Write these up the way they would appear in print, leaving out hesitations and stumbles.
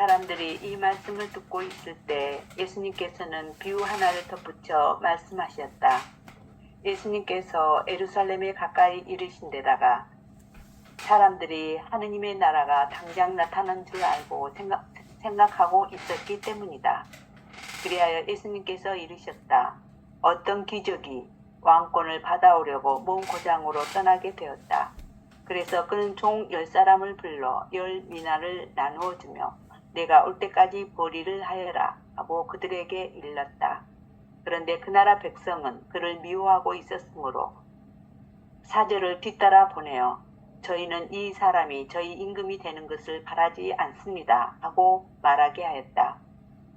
사람들이 이 말씀을 듣고 있을 때 예수님께서는 비유 하나를 덧붙여 말씀하셨다. 예수님께서 예루살렘에 가까이 이르신 데다가 사람들이 하느님의 나라가 당장 나타난 줄 알고 생각하고 있었기 때문이다. 그리하여 예수님께서 이르셨다. 어떤 귀족이 왕권을 받아오려고 먼 고장으로 떠나게 되었다. 그래서 그는 종 10사람을 불러 10미나를 나누어 주며 내가 올 때까지 보리를 하여라 하고 그들에게 일렀다. 그런데 그 나라 백성은 그를 미워하고 있었으므로 사절을 뒤따라 보내어 저희는 이 사람이 저희 임금이 되는 것을 바라지 않습니다 하고 말하게 하였다.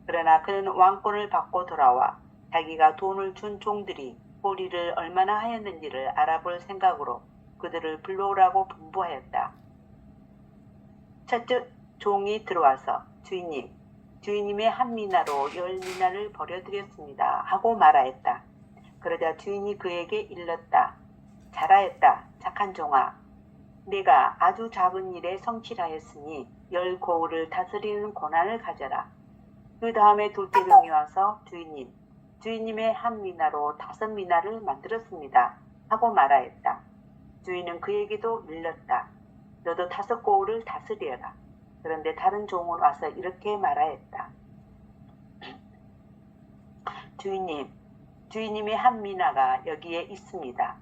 그러나 그는 왕권을 받고 돌아와 자기가 돈을 준 종들이 보리를 얼마나 하였는지를 알아볼 생각으로 그들을 불러오라고 분부하였다. 첫째 종이 들어와서 주인님의 한 미나로 10미나를 버려드렸습니다 하고 말하였다. 그러자 주인이 그에게 일렀다. 잘하였다 착한 종아. 내가 아주 작은 일에 성실하였으니 10고을을 다스리는 권한을 가져라. 그 다음에 둘째 종이 와서 주인님의 한 미나로 5미나를 만들었습니다 하고 말하였다. 주인은 그에게도 일렀다. 너도 5고을을 다스려라. 그런데 다른 종은 와서 이렇게 말하였다. 주인님의 한 미나가 여기에 있습니다.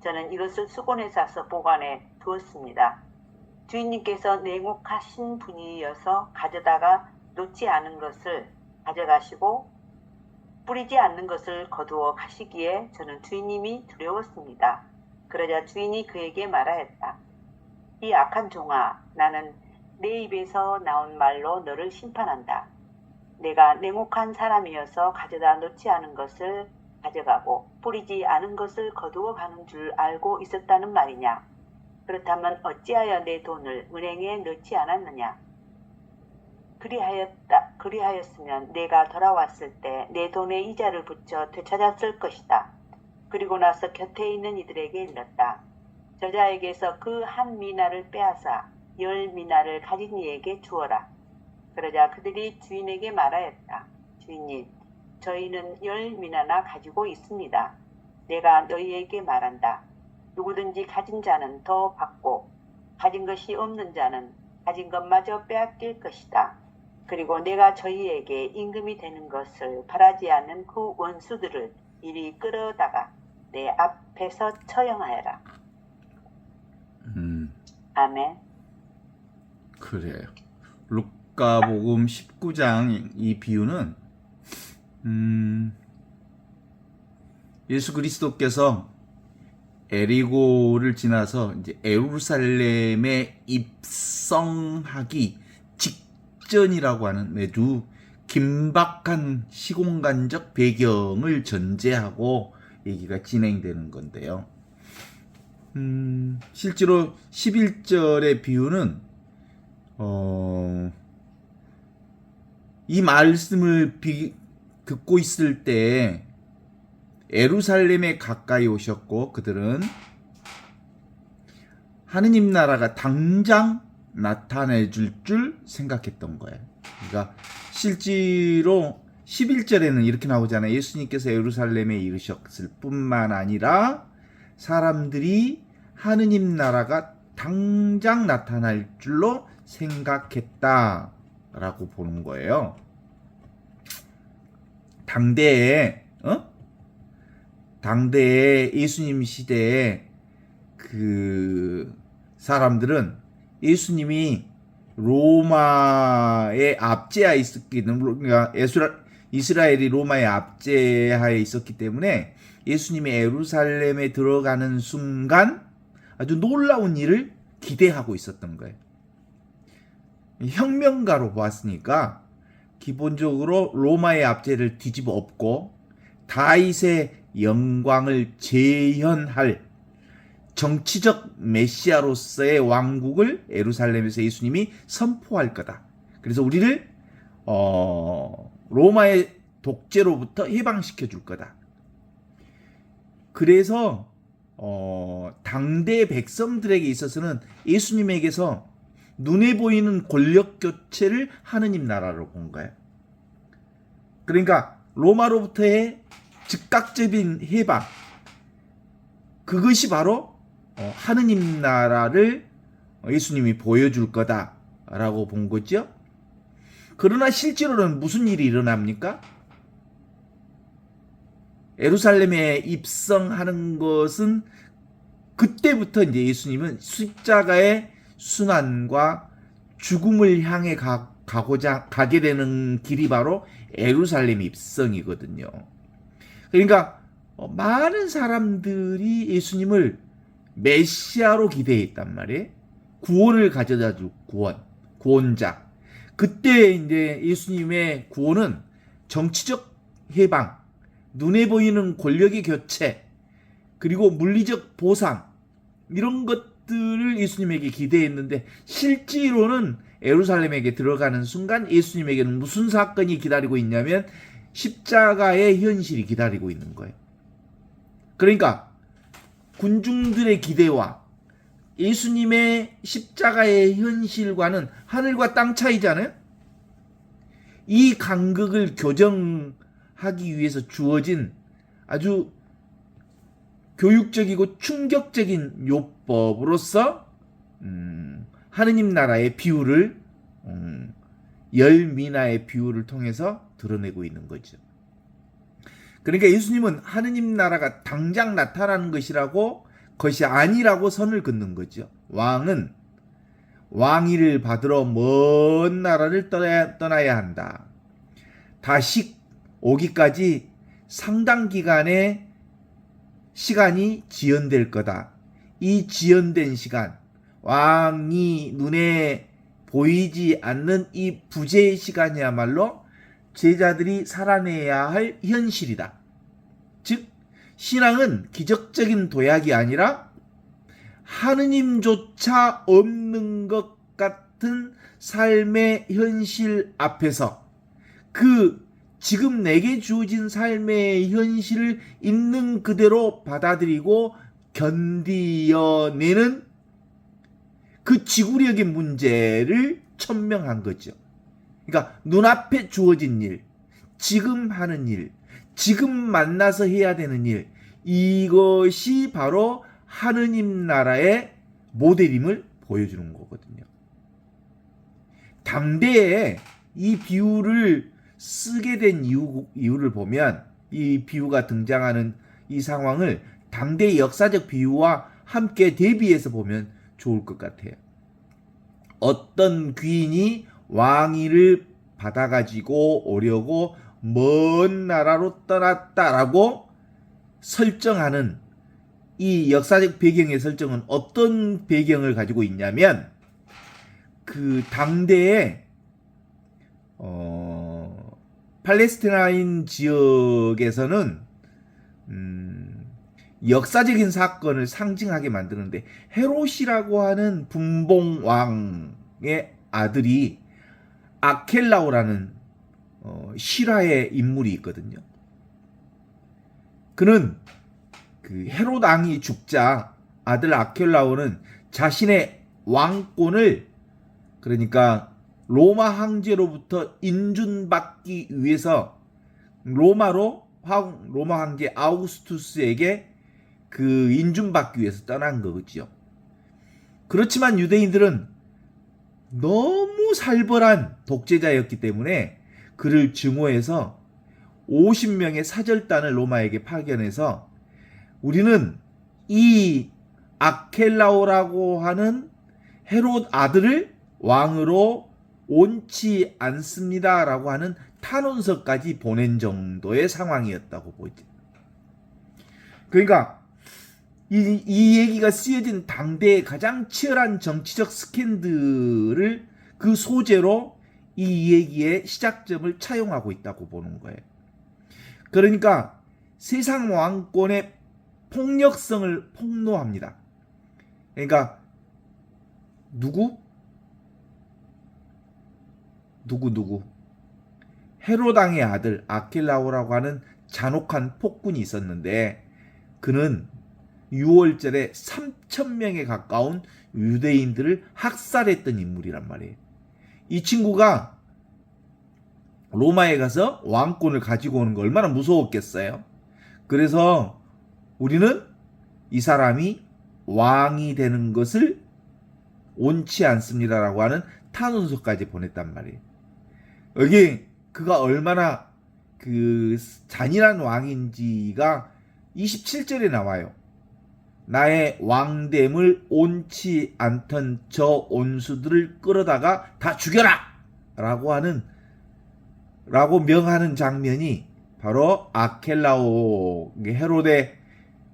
저는 이것을 수건에 싸서 보관해 두었습니다. 주인님께서 냉혹하신 분이어서 가져다가 놓지 않은 것을 가져가시고 뿌리지 않는 것을 거두어 가시기에 저는 주인님이 두려웠습니다. 그러자 주인이 그에게 말하였다. 이 악한 종아, 나는 내 입에서 나온 말로 너를 심판한다. 내가 냉혹한 사람이어서 가져다 놓지 않은 것을 가져가고 뿌리지 않은 것을 거두어 가는 줄 알고 있었다는 말이냐? 그렇다면 어찌하여 내 돈을 은행에 넣지 않았느냐? 그리하였으면 내가 돌아왔을 때 내 돈에 이자를 붙여 되찾았을 것이다. 그리고 나서 곁에 있는 이들에게 일렀다. 저자에게서 그 한 미나를 빼앗아 10미나를 가진 이에게 주어라. 그러자 그들이 주인에게 말하였다. 주인님, 저희는 10미나나 가지고 있습니다. 내가 너희에게 말한다. 누구든지 가진 자는 더 받고 가진 것이 없는 자는 가진 것마저 빼앗길 것이다. 그리고 내가 저희에게 임금이 되는 것을 바라지 않는 그 원수들을 이리 끌어다가 내 앞에서 처형하여라. 아멘. 그래요. 루카복음 19장 이 비유는 예수 그리스도께서 에리고를 지나서 이제 예루살렘에 입성하기 직전이라고 하는 매주 긴박한 시공간적 배경을 전제하고 얘기가 진행되는 건데요. 실제로 11절의 비유는 이 말씀을 듣고 있을 때 예루살렘에 가까이 오셨고 그들은 하느님 나라가 당장 나타내 줄 생각했던 거예요. 그러니까 실제로 11절에는 이렇게 나오잖아요. 예수님께서 예루살렘에 이르셨을 뿐만 아니라 사람들이 하느님 나라가 당장 나타날 줄로 생각했다라고 보는 거예요. 당대에 예수님 시대에 그 사람들은 예수님이 로마의 압제하에 있었기 때문에, 그러니까 이스라엘이 로마의 압제하에 있었기 때문에 예수님이 예루살렘에 들어가는 순간 아주 놀라운 일을 기대하고 있었던 거예요. 혁명가로 보았으니까 기본적으로 로마의 압제를 뒤집어 엎고 다윗의 영광을 재현할 정치적 메시아로서의 왕국을 예루살렘에서 예수님이 선포할 거다. 그래서 우리를 로마의 독재로부터 해방시켜 줄 거다. 그래서 당대 백성들에게 있어서는 예수님에게서 눈에 보이는 권력 교체를 하느님 나라로 본 거예요. 그러니까 로마로부터의 즉각적인 해방, 그것이 바로 하느님 나라를 예수님이 보여줄 거다라고 본 거죠. 그러나 실제로는 무슨 일이 일어납니까? 예루살렘에 입성하는 것은 그때부터 이제 예수님은 십자가의 순환과 죽음을 향해 가게 되는 길이 바로 예루살렘 입성이거든요. 그러니까 많은 사람들이 예수님을 메시아로 기대했단 말이에요. 구원을 가져다 줄 구원자. 그때 이제 예수님의 구원은 정치적 해방, 눈에 보이는 권력의 교체, 그리고 물리적 보상, 이런 것들을 예수님에게 기대했는데 실제로는 예루살렘에게 들어가는 순간 예수님에게는 무슨 사건이 기다리고 있냐면 십자가의 현실이 기다리고 있는 거예요. 그러니까 군중들의 기대와 예수님의 십자가의 현실과는 하늘과 땅 차이잖아요. 이 간극을 교정하기 위해서 주어진 아주 교육적이고 충격적인 요법으로서 하느님 나라의 비유를 열 미나의 비유를 통해서 드러내고 있는 거죠. 그러니까 예수님은 하느님 나라가 당장 나타나는 것이 아니라고 선을 긋는 거죠. 왕은 왕위를 받으러 먼 나라를 떠나야 한다. 다시 오기까지 상당 기간의 시간이 지연될 거다. 이 지연된 시간, 왕이 눈에 보이지 않는 이 부재의 시간이야말로 제자들이 살아내야 할 현실이다. 즉 신앙은 기적적인 도약이 아니라 하느님조차 없는 것 같은 삶의 현실 앞에서 그 지금 내게 주어진 삶의 현실을 있는 그대로 받아들이고 견디어내는 그 지구력의 문제를 천명한 거죠. 그러니까 눈앞에 주어진 일, 지금 하는 일, 지금 만나서 해야 되는 일, 이것이 바로 하느님 나라의 모델임을 보여주는 거거든요. 당대에 이 비유를 쓰게 된 이유를 보면 이 비유가 등장하는 이 상황을 당대의 역사적 비유와 함께 대비해서 보면 좋을 것 같아요. 어떤 귀인이 왕위를 받아가지고 오려고 먼 나라로 떠났다라고 설정하는 이 역사적 배경의 설정은 어떤 배경을 가지고 있냐면 그 당대에 팔레스타인 지역에서는 역사적인 사건을 상징하게 만드는데 헤롯이라고 하는 분봉왕의 아들이 아켈라오라는 실화의 인물이 있거든요. 그는 그 헤롯 왕이 죽자 아들 아켈라오는 자신의 왕권을 그러니까 로마 황제로부터 인준받기 위해서 로마 황제 아우구스투스에게 그 인준받기 위해서 떠난 거죠. 그렇지만 유대인들은 너무 살벌한 독재자였기 때문에 그를 증오해서 50명의 사절단을 로마에게 파견해서 우리는 이 아켈라오라고 하는 헤롯 아들을 왕으로 옳지 않습니다라고 하는 탄원서까지 보낸 정도의 상황이었다고 보죠. 그러니까 이 얘기가 쓰여진 당대의 가장 치열한 정치적 스캔들을 그 소재로 이 얘기의 시작점을 차용하고 있다고 보는 거예요. 그러니까 세상 왕권의 폭력성을 폭로합니다. 그러니까 누구? 헤롯 왕의 아들 아킬라오라고 하는 잔혹한 폭군이 있었는데 그는 6월절에 3,000명에 가까운 유대인들을 학살했던 인물이란 말이에요. 이 친구가 로마에 가서 왕권을 가지고 오는 거 얼마나 무서웠겠어요. 그래서 우리는 이 사람이 왕이 되는 것을 원치 않습니다라고 하는 탄원서까지 보냈단 말이에요. 여기 그가 얼마나 그 잔인한 왕인지가 27절에 나와요. 나의 왕됨을 옳지 않던 저 온수들을 끌어다가 다 죽여라! 라고 명하는 장면이 바로 아켈라오,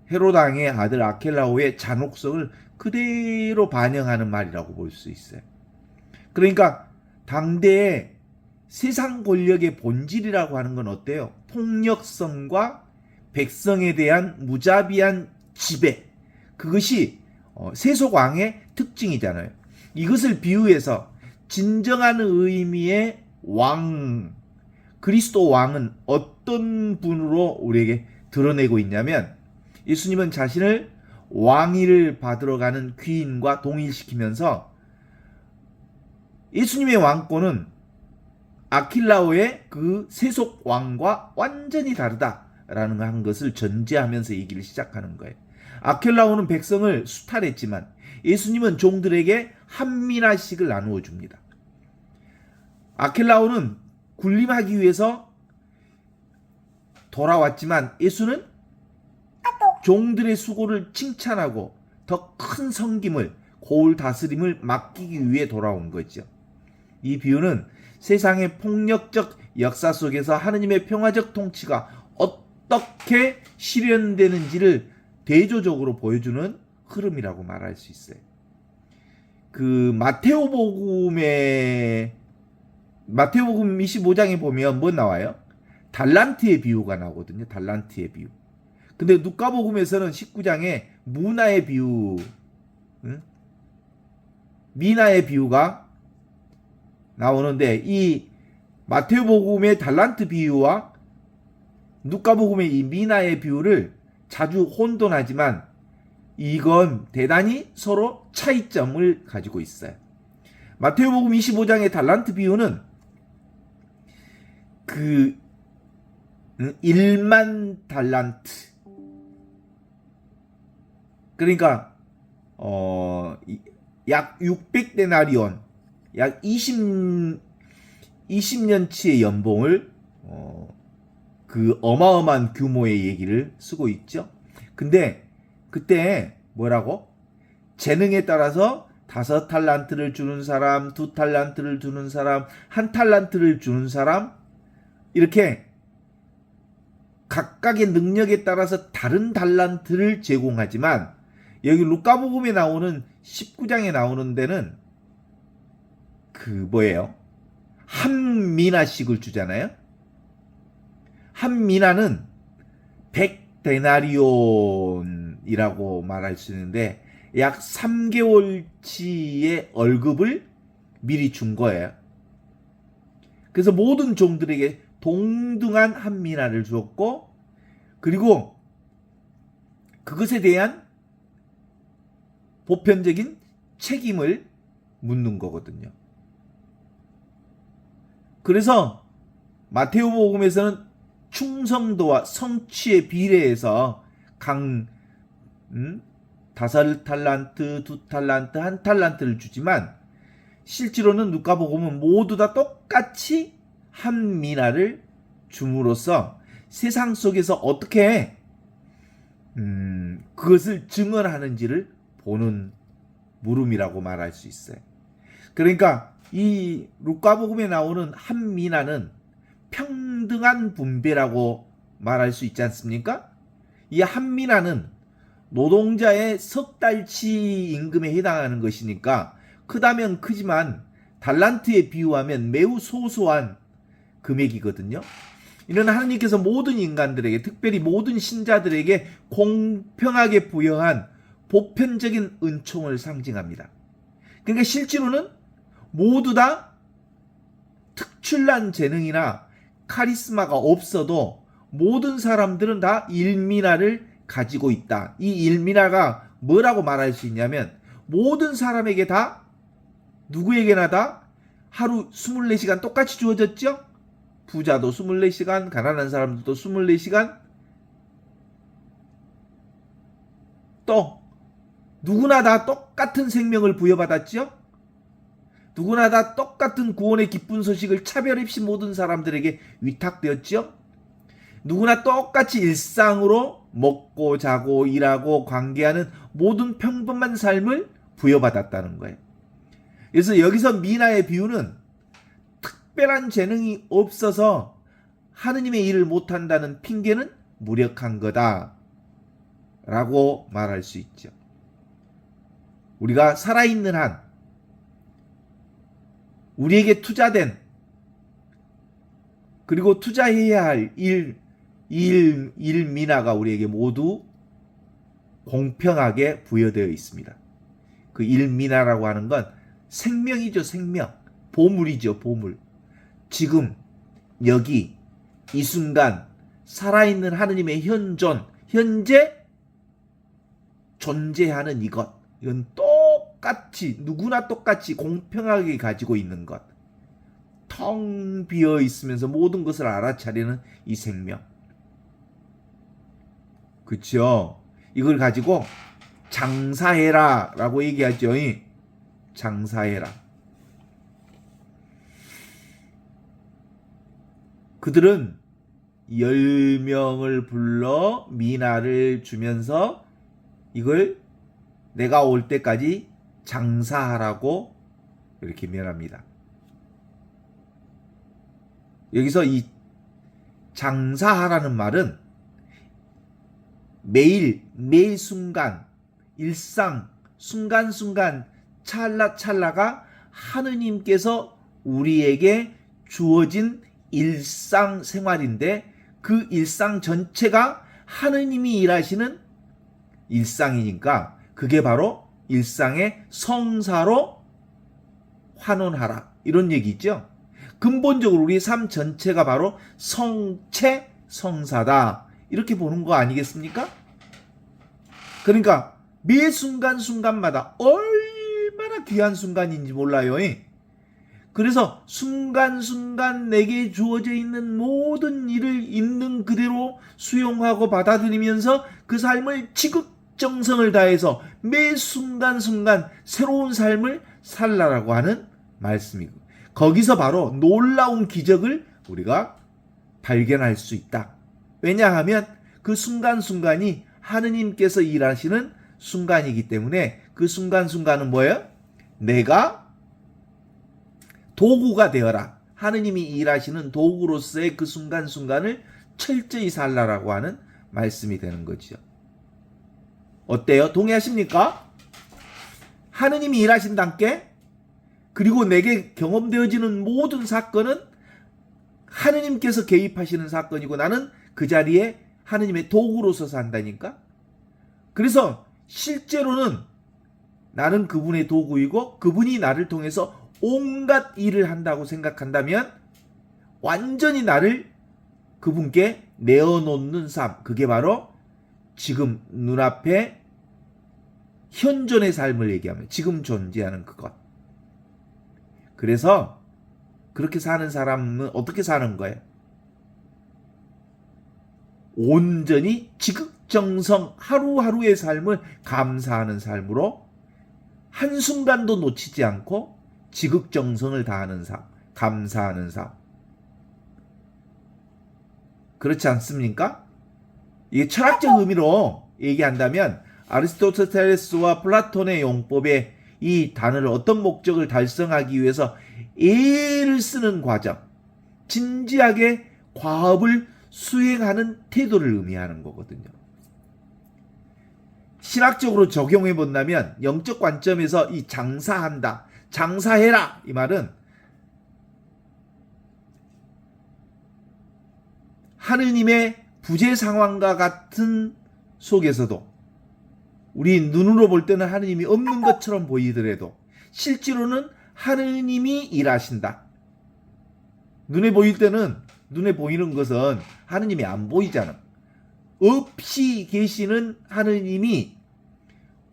헤로당의 아들 아켈라오의 잔혹성을 그대로 반영하는 말이라고 볼 수 있어요. 그러니까 당대의 세상 권력의 본질이라고 하는 건 어때요? 폭력성과 백성에 대한 무자비한 지배. 그것이 세속왕의 특징이잖아요. 이것을 비유해서 진정한 의미의 왕, 그리스도 왕은 어떤 분으로 우리에게 드러내고 있냐면 예수님은 자신을 왕위를 받으러 가는 귀인과 동일시키면서 예수님의 왕권은 아킬라오의 그 세속 왕과 완전히 다르다라는 한 것을 전제하면서 얘기를 시작하는 거예요. 아킬라오는 백성을 수탈했지만 예수님은 종들에게 한 미나씩을 나누어 줍니다. 아킬라오는 군림하기 위해서 돌아왔지만 예수는 종들의 수고를 칭찬하고 더 큰 섬김을, 고을 다스림을 맡기기 위해 돌아온 거죠. 이 비유는 세상의 폭력적 역사 속에서 하느님의 평화적 통치가 어떻게 실현되는지를 대조적으로 보여주는 흐름이라고 말할 수 있어요. 그 마테오복음 25장에 보면 뭐 나와요? 달란트의 비유가 나오거든요. 달란트의 비유. 근데 누가복음에서는 19장에 문화의 비유, 미나의 비유가 나오는데 이 마테오복음의 달란트 비유와 누가복음의 이 미나의 비유를 자주 혼돈하지만 이건 대단히 서로 차이점을 가지고 있어요. 마테오복음 25장의 달란트 비유는 그 1만 달란트, 그러니까 약 600데나리온, 약 20년치의 연봉을 그 어마어마한 규모의 얘기를 쓰고 있죠. 근데 그때 뭐라고? 재능에 따라서 5달란트를 주는 사람, 2달란트를 주는 사람, 1달란트를 주는 사람, 이렇게 각각의 능력에 따라서 다른 달란트를 제공하지만 여기 루카복음에 나오는 19장에 나오는 데는 그 뭐예요? 한 미나씩을 주잖아요. 한 미나는 100데나리온이라고 말할 수 있는데 약 3개월치의 월급을 미리 준 거예요. 그래서 모든 종들에게 동등한 한 미나를 주었고, 그리고 그것에 대한 보편적인 책임을 묻는 거거든요. 그래서 마테오복음에서는 충성도와 성취의 비례해서 5달란트, 2달란트, 1달란트를 주지만 실제로는 누가복음은 모두 다 똑같이 한 미나를 줌으로써 세상 속에서 어떻게 그것을 증언하는지를 보는 물음이라고 말할 수 있어요. 그러니까 이 루카복음에 나오는 한 미나는 평등한 분배라고 말할 수 있지 않습니까? 이 한 미나는 노동자의 석 달치 임금에 해당하는 것이니까 크다면 크지만 달란트에 비유하면 매우 소소한 금액이거든요. 이는 하나님께서 모든 인간들에게, 특별히 모든 신자들에게 공평하게 부여한 보편적인 은총을 상징합니다. 그러니까 실제로는 모두 다 특출난 재능이나 카리스마가 없어도 모든 사람들은 다 일미나를 가지고 있다. 이 일미나가 뭐라고 말할 수 있냐면 모든 사람에게 다 누구에게나 다 하루 24시간 똑같이 주어졌죠? 부자도 24시간, 가난한 사람들도 24시간. 또 누구나 다 똑같은 생명을 부여받았죠? 누구나 다 똑같은 구원의 기쁜 소식을 차별 없이 모든 사람들에게 위탁되었죠? 누구나 똑같이 일상으로 먹고 자고 일하고 관계하는 모든 평범한 삶을 부여받았다는 거예요. 그래서 여기서 미나의 비유는 특별한 재능이 없어서 하느님의 일을 못한다는 핑계는 무력한 거다 라고 말할 수 있죠. 우리가 살아있는 한 우리에게 투자된 그리고 투자해야 할 일미나가 우리에게 모두 공평하게 부여되어 있습니다. 그 일미나라고 하는 건 생명이죠. 생명. 보물이죠. 보물. 지금 여기 이 순간 살아있는 하느님의 현재 존재하는 이것. 이건 똑같이 누구나 똑같이 공평하게 가지고 있는 것. 텅 비어 있으면서 모든 것을 알아차리는 이 생명. 그렇죠? 이걸 가지고 장사해라 라고 얘기하죠. 장사해라. 그들은 10명을 불러 미나를 주면서 이걸 내가 올 때까지 장사하라고 이렇게 명합니다. 여기서 이 장사하라는 말은 매일 순간 일상 순간순간 찰나찰나가 하느님께서 우리에게 주어진 일상생활인데 그 일상 전체가 하느님이 일하시는 일상이니까 그게 바로 일상의 성사로 환원하라 이런 얘기죠. 근본적으로 우리 삶 전체가 바로 성체 성사다 이렇게 보는 거 아니겠습니까? 그러니까 매 순간순간마다 얼마나 귀한 순간인지 몰라요. 그래서 순간순간 내게 주어져 있는 모든 일을 있는 그대로 수용하고 받아들이면서 그 삶을 지극정성을 다해서 매 순간순간 새로운 삶을 살라라고 하는 말씀이고 거기서 바로 놀라운 기적을 우리가 발견할 수 있다. 왜냐하면 그 순간순간이 하느님께서 일하시는 순간이기 때문에 그 순간순간은 뭐예요? 내가 도구가 되어라. 하느님이 일하시는 도구로서의 그 순간순간을 철저히 살라라고 하는 말씀이 되는 거죠. 어때요? 동의하십니까? 하느님이 일하신다께 그리고 내게 경험되어지는 모든 사건은 하느님께서 개입하시는 사건이고 나는 그 자리에 하느님의 도구로서 산다니까? 그래서 실제로는 나는 그분의 도구이고 그분이 나를 통해서 온갖 일을 한다고 생각한다면 완전히 나를 그분께 내어놓는 삶, 그게 바로 지금 눈앞에 현존의 삶을 얘기하면 지금 존재하는 그것. 그래서 그렇게 사는 사람은 어떻게 사는 거예요? 온전히 지극정성 하루하루의 삶을 감사하는 삶으로 한순간도 놓치지 않고 지극정성을 다하는 삶, 감사하는 삶. 그렇지 않습니까? 이게 철학적 의미로 얘기한다면 아리스토텔레스와 플라톤의 용법에 이 단어를 어떤 목적을 달성하기 위해서 애를 쓰는 과정, 진지하게 과업을 수행하는 태도를 의미하는 거거든요. 신학적으로 적용해 본다면 영적 관점에서 이 장사한다, 장사해라 이 말은 하느님의 부재 상황과 같은 속에서도 우리 눈으로 볼 때는 하느님이 없는 것처럼 보이더라도 실제로는 하느님이 일하신다. 눈에 보일 때는 눈에 보이는 것은 하느님이 안 보이잖아. 없이 계시는 하느님이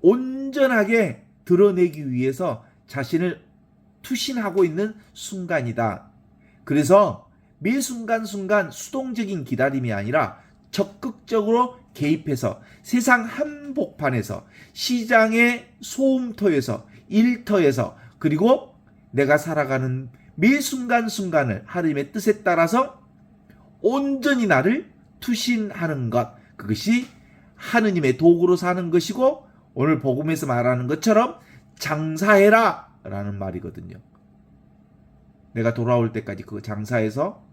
온전하게 드러내기 위해서 자신을 투신하고 있는 순간이다. 그래서 매 순간순간 수동적인 기다림이 아니라 적극적으로 개입해서 세상 한복판에서, 시장의 소음터에서, 일터에서, 그리고 내가 살아가는 매 순간순간을 하나님의 뜻에 따라서 온전히 나를 투신하는 것, 그것이 하느님의 도구로 사는 것이고, 오늘 복음에서 말하는 것처럼 장사해라 라는 말이거든요. 내가 돌아올 때까지 그 장사해서.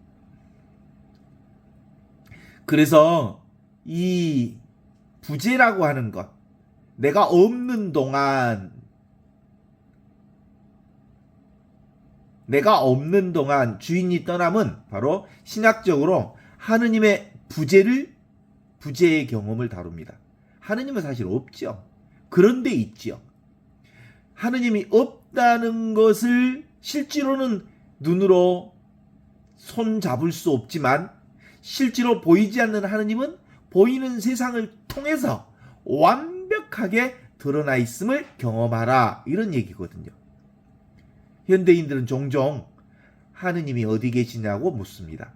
그래서 이 부재라고 하는 것, 내가 없는 동안 주인이 떠남은 바로 신학적으로 하느님의 부재의 경험을 다룹니다. 하느님은 사실 없죠. 그런데 있죠. 하느님이 없다는 것을 실제로는 눈으로 손 잡을 수 없지만, 실제로 보이지 않는 하느님은 보이는 세상을 통해서 완벽하게 드러나 있음을 경험하라, 이런 얘기거든요. 현대인들은 종종 하느님이 어디 계시냐고 묻습니다.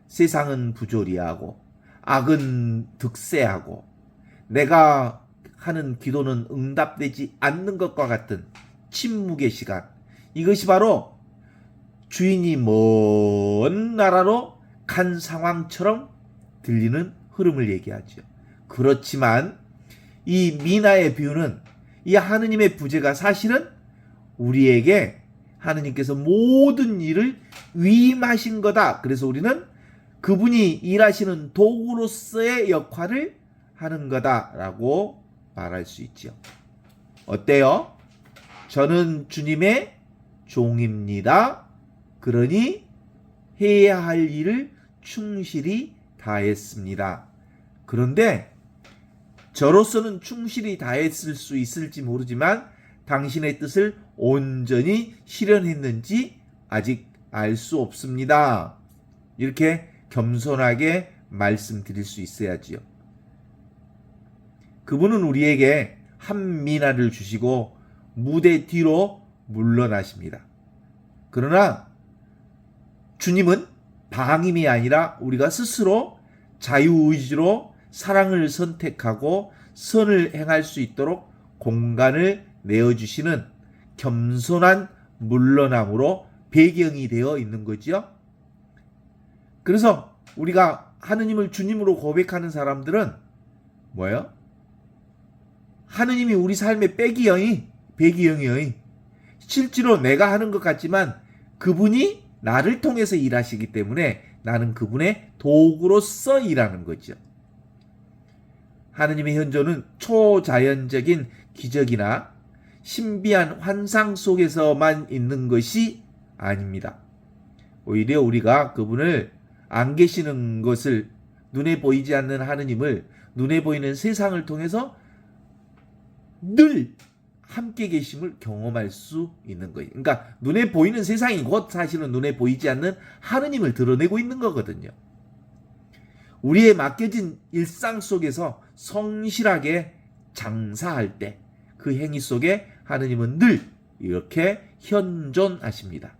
세상은 부조리하고 악은 득세하고 내가 하는 기도는 응답되지 않는 것과 같은 침묵의 시간, 이것이 바로 주인이 먼 나라로 간 상황처럼 들리는 흐름을 얘기하죠. 그렇지만 이 미나의 비유는 이 하느님의 부재가 사실은 우리에게 하느님께서 모든 일을 위임하신 거다. 그래서 우리는 그분이 일하시는 도구로서의 역할을 하는 거다라고 말할 수 있죠. 어때요? 저는 주님의 종입니다. 그러니 해야 할 일을 충실히 다했습니다. 그런데 저로서는 충실히 다했을 수 있을지 모르지만 당신의 뜻을 온전히 실현했는지 아직 알 수 없습니다. 이렇게 겸손하게 말씀드릴 수 있어야지요. 그분은 우리에게 한 미나를 주시고 무대 뒤로 물러나십니다. 그러나 주님은 방임이 아니라 우리가 스스로 자유의지로 사랑을 선택하고 선을 행할 수 있도록 공간을 내어주시는 겸손한 물러남으로 배경이 되어 있는 거죠. 그래서 우리가 하느님을 주님으로 고백하는 사람들은 뭐예요? 하느님이 우리 삶의 배경이의 실제로 내가 하는 것 같지만 그분이 나를 통해서 일하시기 때문에 나는 그분의 도구로서 일하는 거죠. 하느님의 현존은 초자연적인 기적이나 신비한 환상 속에서만 있는 것이 아닙니다. 오히려 우리가 그분을 안 계시는 것을, 눈에 보이지 않는 하느님을 눈에 보이는 세상을 통해서 늘 함께 계심을 경험할 수 있는 거예요. 그러니까 눈에 보이는 세상이 곧 사실은 눈에 보이지 않는 하느님을 드러내고 있는 거거든요. 우리의 맡겨진 일상 속에서 성실하게 장사할 때 그 행위 속에 하느님은 늘 이렇게 현존하십니다.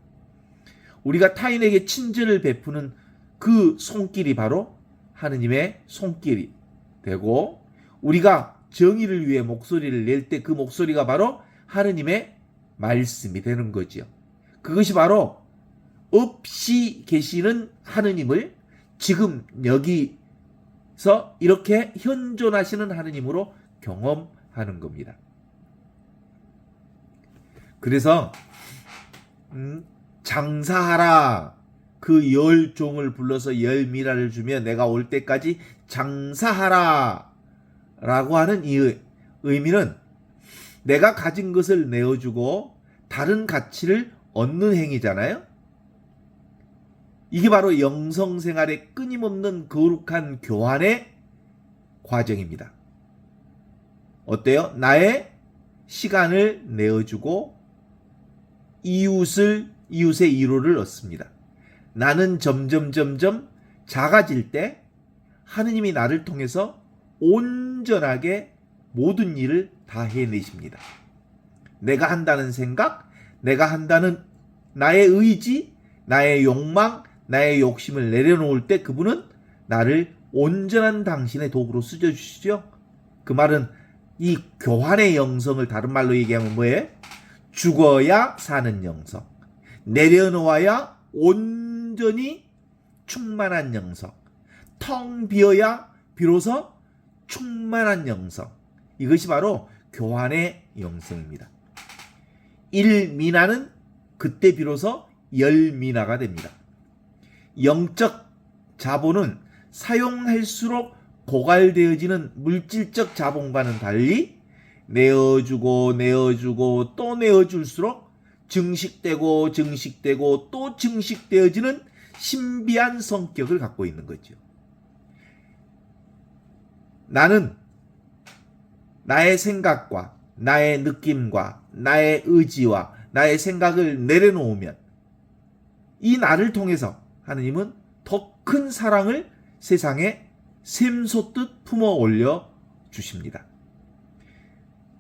우리가 타인에게 친절을 베푸는 그 손길이 바로 하느님의 손길이 되고, 우리가 정의를 위해 목소리를 낼 때 그 목소리가 바로 하느님의 말씀이 되는 거지요. 그것이 바로 없이 계시는 하느님을 지금 여기서 이렇게 현존하시는 하느님으로 경험하는 겁니다. 그래서 장사하라, 그 열 종을 불러서 열 미라를 주며 내가 올 때까지 장사하라 라고 하는 이 의미는 내가 가진 것을 내어주고 다른 가치를 얻는 행위잖아요. 이게 바로 영성생활의 끊임없는 거룩한 교환의 과정입니다. 어때요? 나의 시간을 내어주고 이웃의 위로를 얻습니다. 나는 점점 작아질 때 하느님이 나를 통해서 온전하게 모든 일을 다 해내십니다. 내가 한다는 생각, 내가 한다는 나의 의지, 나의 욕망, 나의 욕심을 내려놓을 때 그분은 나를 온전한 당신의 도구로 쓰여주시죠. 그 말은 이 교환의 영성을 다른 말로 얘기하면 뭐예요? 죽어야 사는 영성, 내려놓아야 온전히 충만한 영성, 텅 비어야 비로소 충만한 영성. 이것이 바로 교환의 영성입니다. 1미나는 그때 비로소 10미나가 됩니다. 영적 자본은 사용할수록 고갈되어지는 물질적 자본과는 달리 내어주고 또 내어줄수록 증식되고 또 증식되어지는 신비한 성격을 갖고 있는 거죠. 나는 나의 생각과 나의 느낌과 나의 의지와 나의 생각을 내려놓으면 이 나를 통해서 하느님은 더 큰 사랑을 세상에 샘솟듯 품어 올려 주십니다.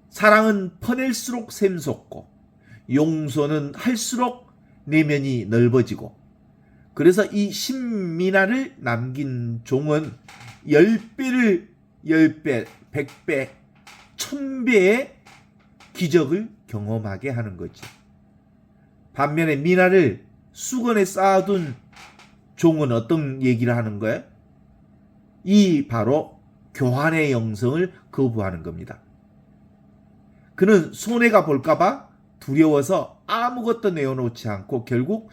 사랑은 퍼낼수록 샘솟고 용서는 할수록 내면이 넓어지고, 그래서 이 신미나를 남긴 종은 10배를 10배, 100배, 1000배의 기적을 경험하게 하는 거죠. 반면에 미나를 수건에 쌓아둔 종은 어떤 얘기를 하는 거예요? 이 바로 교환의 영성을 거부하는 겁니다. 그는 손해가 볼까봐 두려워서 아무것도 내어놓지 않고 결국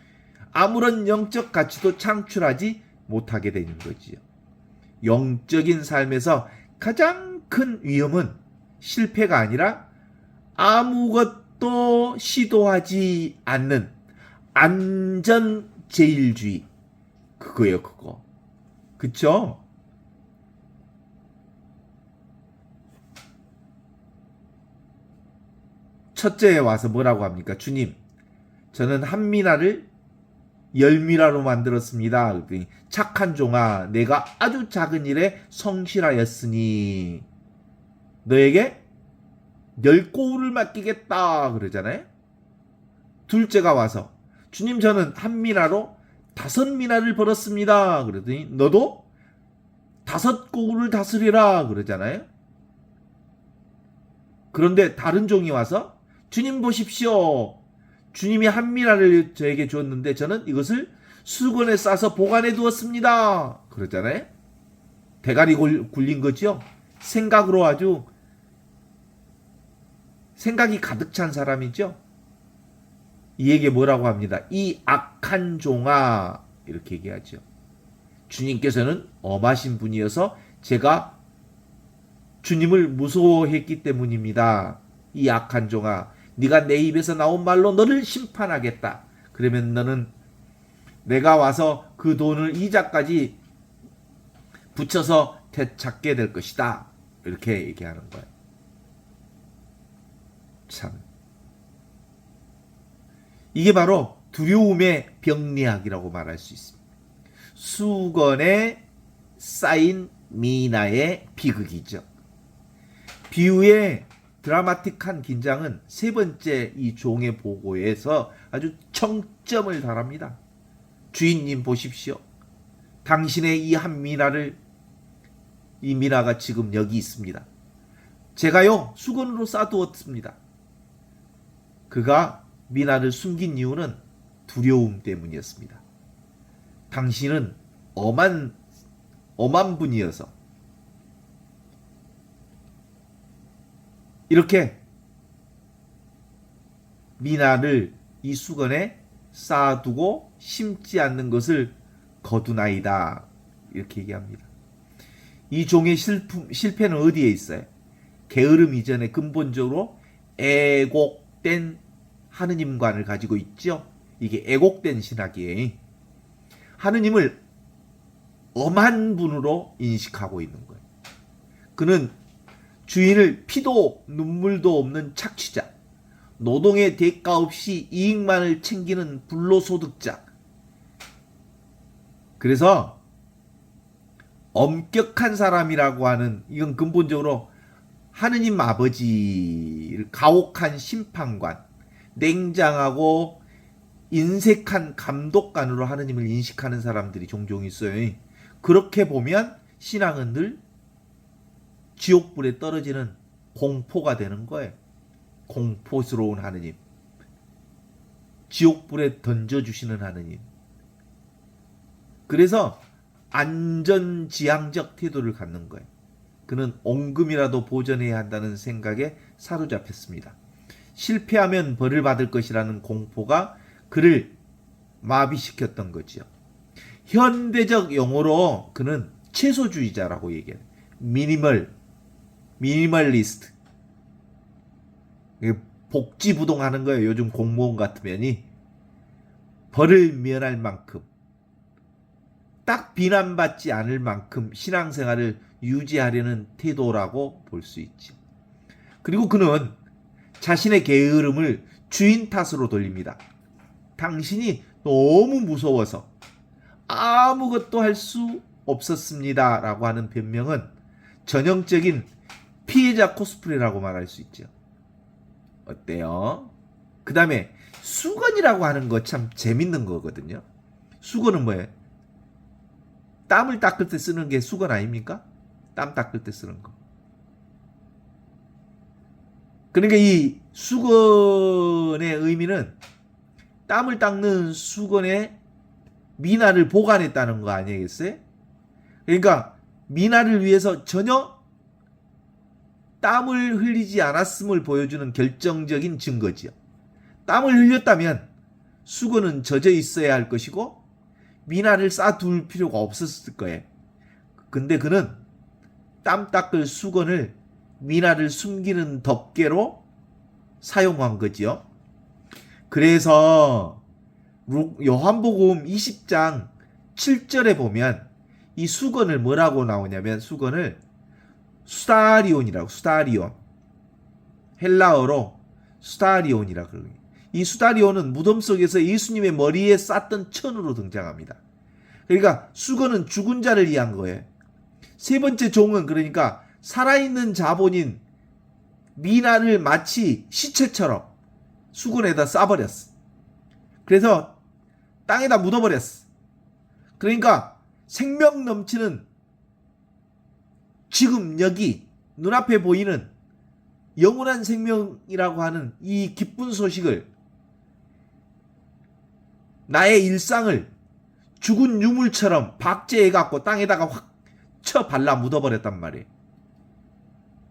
아무런 영적 가치도 창출하지 못하게 되는 거지요. 영적인 삶에서 가장 큰 위험은 실패가 아니라 아무것도 시도하지 않는 안전제일주의. 그거예요, 그거. 그쵸? 첫째에 와서 뭐라고 합니까? 주님, 저는 한 미나를 10미나로 만들었습니다. 그랬더니 착한 종아, 내가 아주 작은 일에 성실하였으니 너에게 10고울을 맡기겠다 그러잖아요. 둘째가 와서 주님, 저는 한 미나로 5미나를 벌었습니다. 그러더니 너도 5고울을 다스리라 그러잖아요. 그런데 다른 종이 와서 주님 보십시오. 주님이 한 미나를 저에게 주었는데 저는 이것을 수건에 싸서 보관해 두었습니다. 그러잖아요. 대가리 굴린 거죠. 생각으로 아주 생각이 가득 찬 사람이죠. 이에게 뭐라고 합니다. 이 악한 종아, 이렇게 얘기하죠. 주님께서는 엄하신 분이어서 제가 주님을 무서워했기 때문입니다. 이 악한 종아, 네가 내 입에서 나온 말로 너를 심판하겠다. 그러면 너는 내가 와서 그 돈을 이자까지 붙여서 되찾게 될 것이다. 이렇게 얘기하는 거예요. 참, 이게 바로 두려움의 병리학이라고 말할 수 있습니다. 수건에 쌓인 미나의 비극이죠. 비유의 드라마틱한 긴장은 세 번째 이 종의 보고에서 아주 정점을 달합니다. 주인님 보십시오. 당신의 이 한 미나를, 이 미나가 지금 여기 있습니다. 제가요 수건으로 싸두었습니다. 그가 미나를 숨긴 이유는 두려움 때문이었습니다. 당신은 엄한 분이어서 이렇게 미나를 이 수건에 쌓아두고 심지 않는 것을 거두나이다. 이렇게 얘기합니다. 이 종의 실패는 어디에 있어요? 게으름 이전에 근본적으로 애곡된 하느님관을 가지고 있죠. 이게 애곡된 신학이에요. 하느님을 엄한 분으로 인식하고 있는 거예요. 그는 주인을 피도 눈물도 없는 착취자, 노동의 대가 없이 이익만을 챙기는 불로소득자. 그래서 엄격한 사람이라고 하는, 이건 근본적으로 하느님 아버지를 가혹한 심판관, 냉정하고 인색한 감독관으로 하느님을 인식하는 사람들이 종종 있어요. 그렇게 보면 신앙은 늘 지옥불에 떨어지는 공포가 되는 거예요. 공포스러운 하느님, 지옥불에 던져주시는 하느님. 그래서 안전지향적 태도를 갖는 거예요. 그는 온금이라도 보존해야 한다는 생각에 사로잡혔습니다. 실패하면 벌을 받을 것이라는 공포가 그를 마비시켰던 거지요. 현대적 용어로 그는 채소주의자라고 얘기해요. 미니멀리스트. 복지부동하는 거예요. 요즘 공무원 같으면이 벌을 면할 만큼, 딱 비난받지 않을 만큼 신앙생활을 유지하려는 태도라고 볼 수 있지. 그리고 그는 자신의 게으름을 주인 탓으로 돌립니다. 당신이 너무 무서워서 아무것도 할 수 없었습니다 라고 하는 변명은 전형적인 피해자 코스프레라고 말할 수 있죠. 어때요? 그 다음에 수건이라고 하는 거 참 재밌는 거거든요. 수건은 뭐예요? 땀을 닦을 때 쓰는 게 수건 아닙니까? 땀 닦을 때 쓰는 거. 그러니까 이 수건의 의미는 땀을 닦는 수건에 미나를 보관했다는 거 아니겠어요? 그러니까 미나를 위해서 전혀 땀을 흘리지 않았음을 보여주는 결정적인 증거지요. 땀을 흘렸다면 수건은 젖어 있어야 할 것이고 미나를 쌓아둘 필요가 없었을 거예요. 근데 그는 땀 닦을 수건을 미나를 숨기는 덮개로 사용한 거지요. 그래서 요한복음 20장 7절에 보면 이 수건을 뭐라고 나오냐면 수건을 수다리온이라고, 수다리온. 헬라어로 수다리온이라고 그래요. 이 수다리온은 무덤 속에서 예수님의 머리에 쌌던 천으로 등장합니다. 그러니까 수건은 죽은 자를 위한 거예요. 세 번째 종은 그러니까 살아있는 자본인 미나를 마치 시체처럼 수건에다 싸버렸어. 그래서 땅에다 묻어버렸어. 그러니까 생명 넘치는 지금 여기 눈앞에 보이는 영원한 생명이라고 하는 이 기쁜 소식을, 나의 일상을 죽은 유물처럼 박제해갖고 땅에다가 확 쳐 발라 묻어버렸단 말이에요.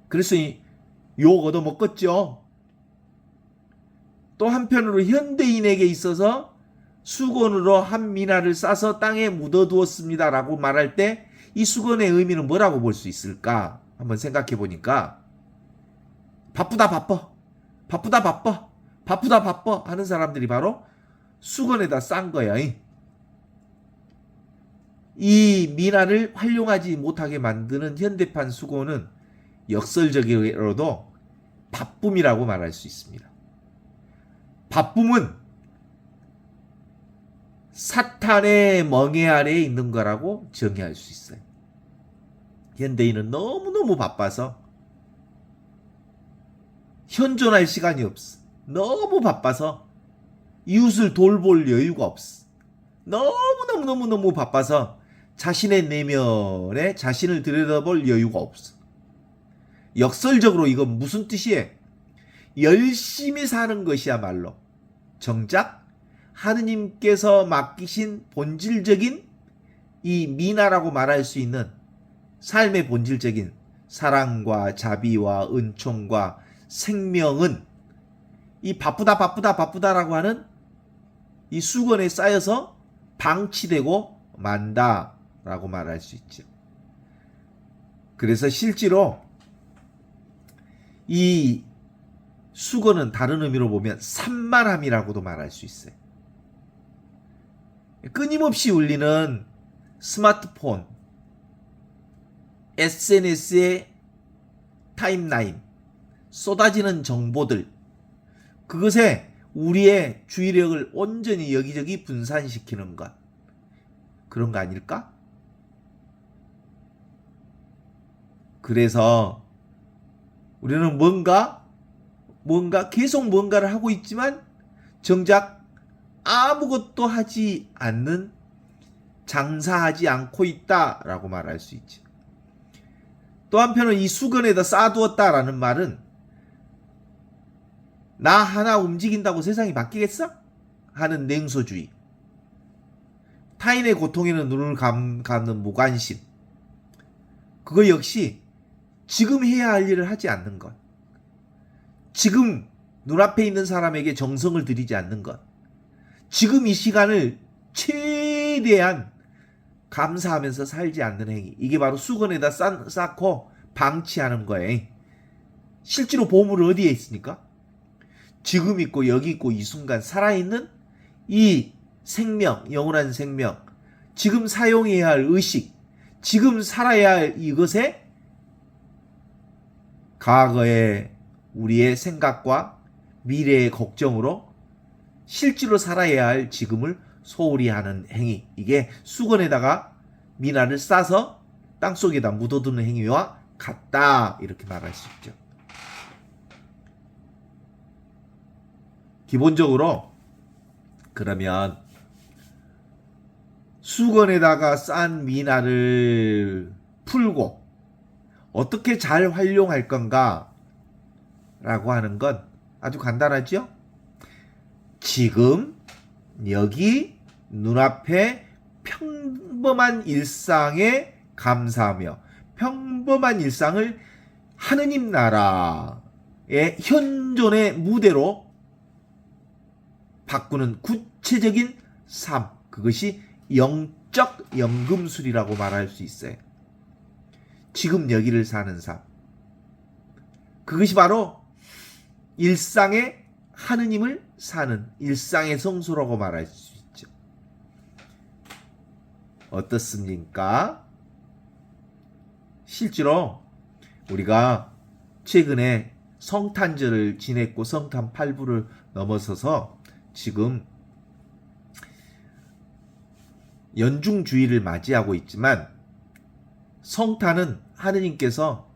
그래서 욕 얻어먹었죠. 또 한편으로 현대인에게 있어서 수건으로 한 미나를 싸서 땅에 묻어두었습니다 라고 말할 때 이 수건의 의미는 뭐라고 볼 수 있을까? 한번 생각해 보니까 바쁘다 바빠, 바쁘다 바빠, 바쁘다 바빠 하는 사람들이 바로 수건에다 싼 거야. 이 미나를 활용하지 못하게 만드는 현대판 수건은 역설적으로도 바쁨이라고 말할 수 있습니다. 바쁨은 사탄의 멍에 아래에 있는 거라고 정의할 수 있어요. 현대인은 너무너무 바빠서 현존할 시간이 없어. 너무 바빠서 이웃을 돌볼 여유가 없어. 너무 바빠서 자신의 내면에 자신을 들여다볼 여유가 없어. 역설적으로 이건 무슨 뜻이에요? 열심히 사는 것이야말로 정작 하느님께서 맡기신 본질적인 이 미나라고 말할 수 있는 삶의 본질적인 사랑과 자비와 은총과 생명은 이 바쁘다라고 하는 이 수건에 쌓여서 방치되고 만다라고 말할 수 있죠. 그래서 실제로 이 수건은 다른 의미로 보면 산만함이라고도 말할 수 있어요. 끊임없이 울리는 스마트폰, SNS의 타임라인, 쏟아지는 정보들, 그것에 우리의 주의력을 온전히 여기저기 분산시키는 것, 그런 거 아닐까? 그래서 우리는 뭔가 계속 뭔가를 하고 있지만 정작 아무것도 하지 않는, 장사하지 않고 있다라고 말할 수 있지. 또 한편은 이 수건에다 쌓아두었다라는 말은 나 하나 움직인다고 세상이 바뀌겠어? 하는 냉소주의. 타인의 고통에는 눈을 감는 무관심. 그거 역시 지금 해야 할 일을 하지 않는 것. 지금 눈앞에 있는 사람에게 정성을 들이지 않는 것. 지금 이 시간을 최대한 감사하면서 살지 않는 행위. 이게 바로 수건에다 쌓고 방치하는 거예요. 실제로 보물은 어디에 있습니까? 지금 있고 여기 있고 이 순간 살아있는 이 생명, 영원한 생명, 지금 사용해야 할 의식, 지금 살아야 할 이것에 과거의 우리의 생각과 미래의 걱정으로 실제로 살아야 할 지금을 소홀히 하는 행위. 이게 수건에다가 미나를 싸서 땅속에다 묻어두는 행위와 같다. 이렇게 말할 수 있죠. 기본적으로 그러면 수건에다가 싼 미나를 풀고 어떻게 잘 활용할 건가 라고 하는 건 아주 간단하죠. 지금 여기 눈앞에 평범한 일상에 감사하며 평범한 일상을 하느님 나라의 현존의 무대로 바꾸는 구체적인 삶, 그것이 영적 연금술이라고 말할 수 있어요. 지금 여기를 사는 삶, 그것이 바로 일상의 하느님을 사는 일상의 성수라고 말할 수 있죠. 어떻습니까? 실제로 우리가 최근에 성탄절을 지냈고 성탄 8부를 넘어서서 지금 연중주의를 맞이하고 있지만 성탄은 하느님께서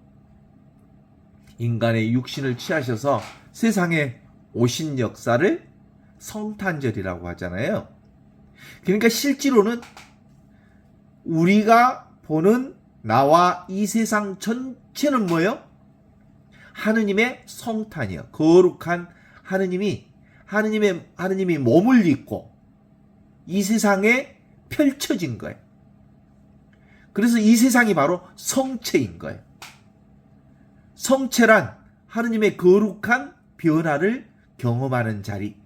인간의 육신을 취하셔서 세상에 오신 역사를 성탄절이라고 하잖아요. 그러니까 실제로는 우리가 보는 나와 이 세상 전체는 뭐예요? 하느님의 성탄이요. 거룩한 하느님이 몸을 입고 이 세상에 펼쳐진 거예요. 그래서 이 세상이 바로 성체인 거예요. 성체란 하느님의 거룩한 변화를 경험하는 자리.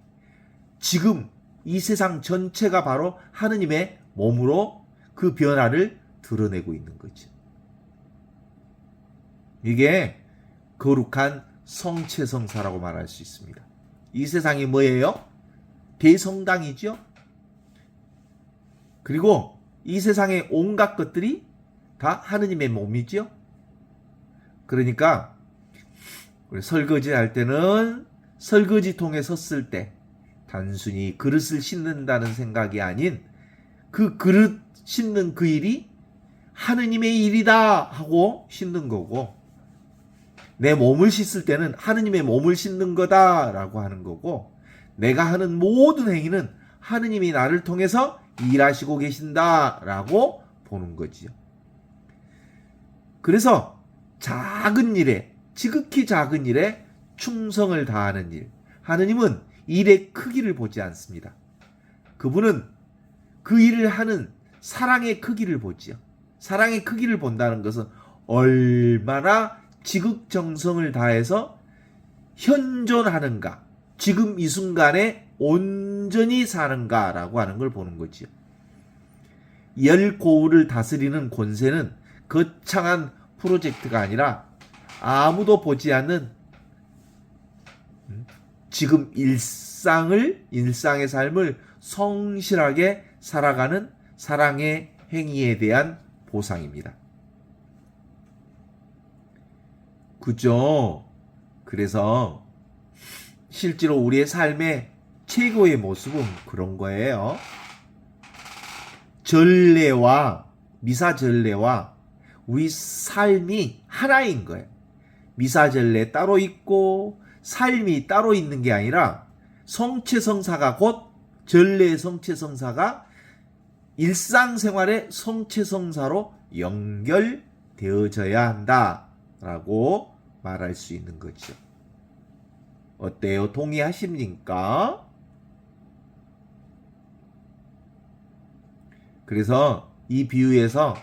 지금 이 세상 전체가 바로 하느님의 몸으로 그 변화를 드러내고 있는 거죠. 이게 거룩한 성체성사라고 말할 수 있습니다. 이 세상이 뭐예요? 대성당이죠. 그리고 이 세상의 온갖 것들이 다 하느님의 몸이죠. 그러니까 우리 설거지 할 때는 설거지통에 섰을 때 단순히 그릇을 씻는다는 생각이 아닌 그 그릇 씻는 그 일이 하느님의 일이다 하고 씻는 거고, 내 몸을 씻을 때는 하느님의 몸을 씻는 거다라고 하는 거고, 내가 하는 모든 행위는 하느님이 나를 통해서 일하시고 계신다라고 보는 거지요. 그래서 작은 일에, 지극히 작은 일에 충성을 다하는 일. 하느님은 일의 크기를 보지 않습니다. 그분은 그 일을 하는 사랑의 크기를 보지요. 사랑의 크기를 본다는 것은 얼마나 지극정성을 다해서 현존하는가, 지금 이 순간에 온전히 사는가라고 하는 걸 보는 거지요. 열 고울을 다스리는 권세는 거창한 프로젝트가 아니라 아무도 보지 않는 지금 일상의 삶을 성실하게 살아가는 사랑의 행위에 대한 보상입니다. 그죠? 그래서 실제로 우리의 삶의 최고의 모습은 그런 거예요. 전례와 미사 전례와 우리 삶이 하나인 거예요. 미사전례 따로 있고 삶이 따로 있는 게 아니라 성체성사가 곧 전례의 성체성사가 일상생활의 성체성사로 연결되어져야 한다라고 말할 수 있는 거죠. 어때요? 동의하십니까? 그래서 이 비유에서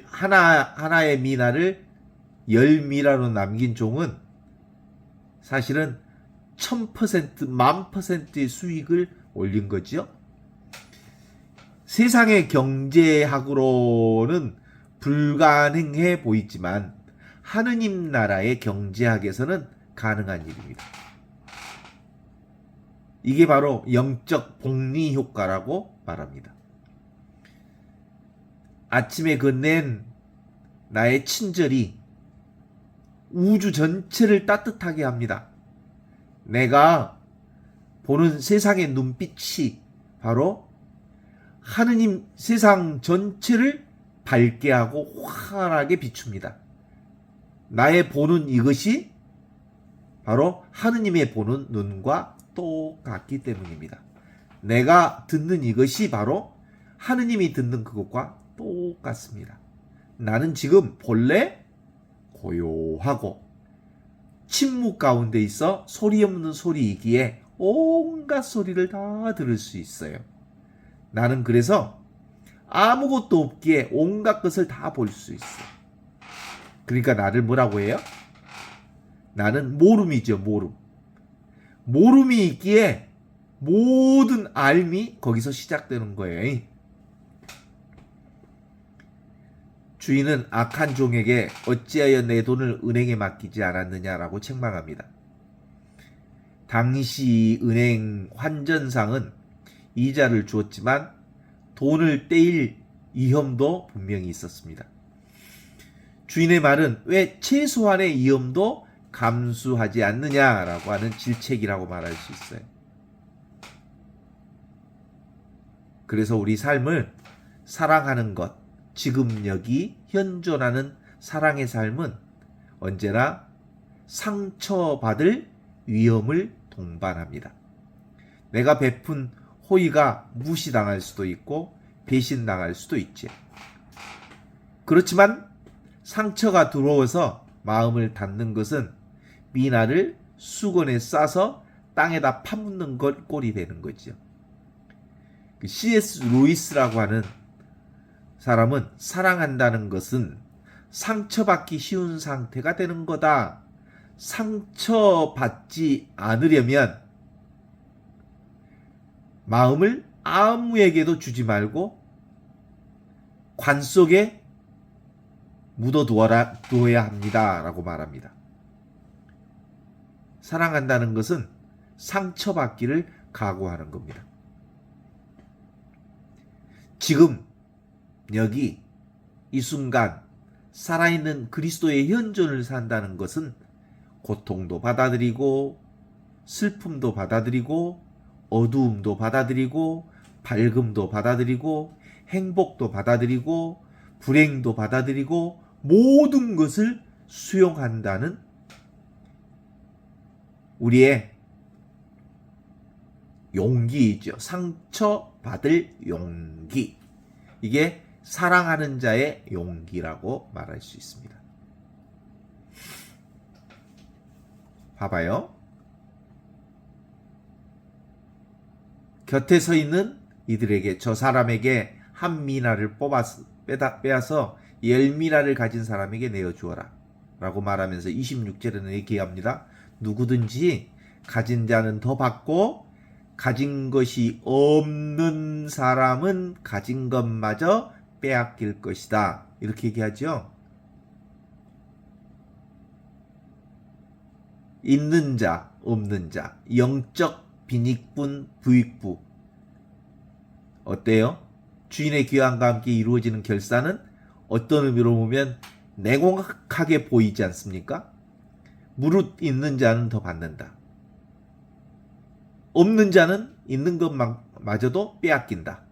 하나의 미나를 10미나로 남긴 종은 사실은 1000%, 10,000%의 수익을 올린 거죠. 세상의 경제학으로는 불가능해 보이지만 하느님 나라의 경제학에서는 가능한 일입니다. 이게 바로 영적 복리 효과라고 말합니다. 아침에 건넨 나의 친절이 우주 전체를 따뜻하게 합니다. 내가 보는 세상의 눈빛이 바로 하느님 세상 전체를 밝게 하고 환하게 비춥니다. 나의 보는 이것이 바로 하느님의 보는 눈과 똑같기 때문입니다. 내가 듣는 이것이 바로 하느님이 듣는 그것과 똑같습니다. 나는 지금 본래 고요하고 침묵 가운데 있어 소리 없는 소리이기에 온갖 소리를 다 들을 수 있어요. 나는 그래서 아무것도 없기에 온갖 것을 다 볼 수 있어. 그러니까 나를 뭐라고 해요? 나는 모름이죠, 모름. 모름이 있기에 모든 알미 거기서 시작되는 거예요. 주인은 악한 종에게 어찌하여 내 돈을 은행에 맡기지 않았느냐라고 책망합니다. 당시 은행 환전상은 이자를 주었지만 돈을 떼일 위험도 분명히 있었습니다. 주인의 말은 왜 최소한의 위험도 감수하지 않느냐라고 하는 질책이라고 말할 수 있어요. 그래서 우리 삶을 사랑하는 것, 지금 여기 현존하는 사랑의 삶은 언제나 상처받을 위험을 동반합니다. 내가 베푼 호의가 무시당할 수도 있고 배신당할 수도 있지. 그렇지만 상처가 들어와서 마음을 닫는 것은 미나를 수건에 싸서 땅에다 파묻는 꼴이 되는 거죠. C.S. 루이스라고 하는 사람은 사랑한다는 것은 상처받기 쉬운 상태가 되는 거다. 상처받지 않으려면 마음을 아무에게도 주지 말고 관 속에 묻어두어야 합니다. 라고 말합니다. 사랑한다는 것은 상처받기를 각오하는 겁니다. 지금 여기 이 순간 살아있는 그리스도의 현존을 산다는 것은 고통도 받아들이고 슬픔도 받아들이고 어두움도 받아들이고 밝음도 받아들이고 행복도 받아들이고 불행도 받아들이고 모든 것을 수용한다는 우리의 용기이죠. 상처받을 용기. 이게 사랑하는 자의 용기라고 말할 수 있습니다. 봐봐요. 곁에 서 있는 이들에게 저 사람에게 한 미나를 빼앗아 10미나를 가진 사람에게 내어주어라 라고 말하면서 26절에는 얘기합니다. 누구든지 가진 자는 더 받고 가진 것이 없는 사람은 가진 것마저 빼앗길 것이다. 이렇게 얘기하죠. 있는 자, 없는 자, 영적 빈익분, 부익부. 어때요? 주인의 귀환과 함께 이루어지는 결산은 어떤 의미로 보면 냉혹하게 보이지 않습니까? 무릇 있는 자는 더 받는다. 없는 자는 있는 것마저도 빼앗긴다.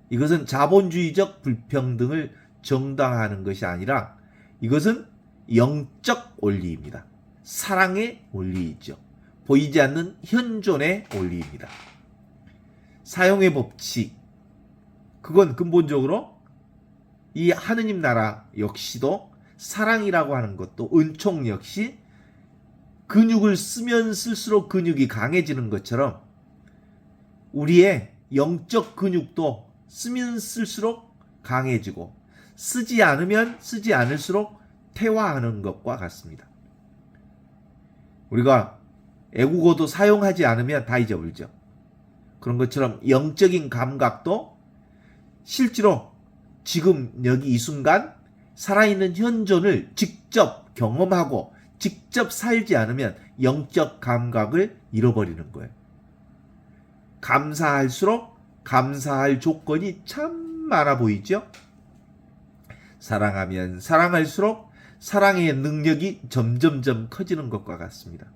이것은 자본주의적 불평등을 정당화하는 것이 아니라 이것은 영적 원리입니다. 사랑의 원리이죠. 보이지 않는 현존의 원리입니다. 사용의 법칙, 그건 근본적으로 이 하느님 나라 역시도 사랑이라고 하는 것도 은총 역시 근육을 쓰면 쓸수록 근육이 강해지는 것처럼 우리의 영적 근육도 쓰면 쓸수록 강해지고 쓰지 않으면 쓰지 않을수록 퇴화하는 것과 같습니다. 우리가 애국어도 사용하지 않으면 다 잊어버리죠. 그런 것처럼 영적인 감각도 실제로 지금 여기 이 순간 살아있는 현존을 직접 경험하고 직접 살지 않으면 영적 감각을 잃어버리는 거예요. 감사할수록 감사할 조건이 참 많아 보이죠? 사랑하면 사랑할수록 사랑의 능력이 점점점 커지는 것과 같습니다.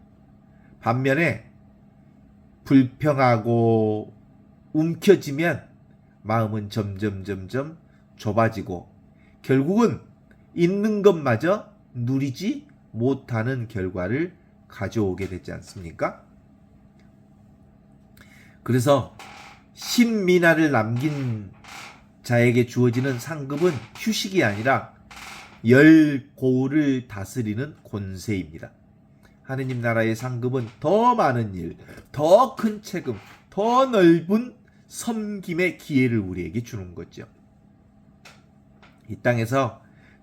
반면에 불평하고 움켜쥐면 마음은 점점 좁아지고 결국은 있는 것마저 누리지 못하는 결과를 가져오게 되지 않습니까? 그래서 신민화를 남긴 자에게 주어지는 상급은 휴식이 아니라 열 고울을 다스리는 권세입니다. 하느님 나라의 상급은 더 많은 일, 더 큰 책임, 더 넓은 섬김의 기회를 우리에게 주는 거죠. 이 땅에서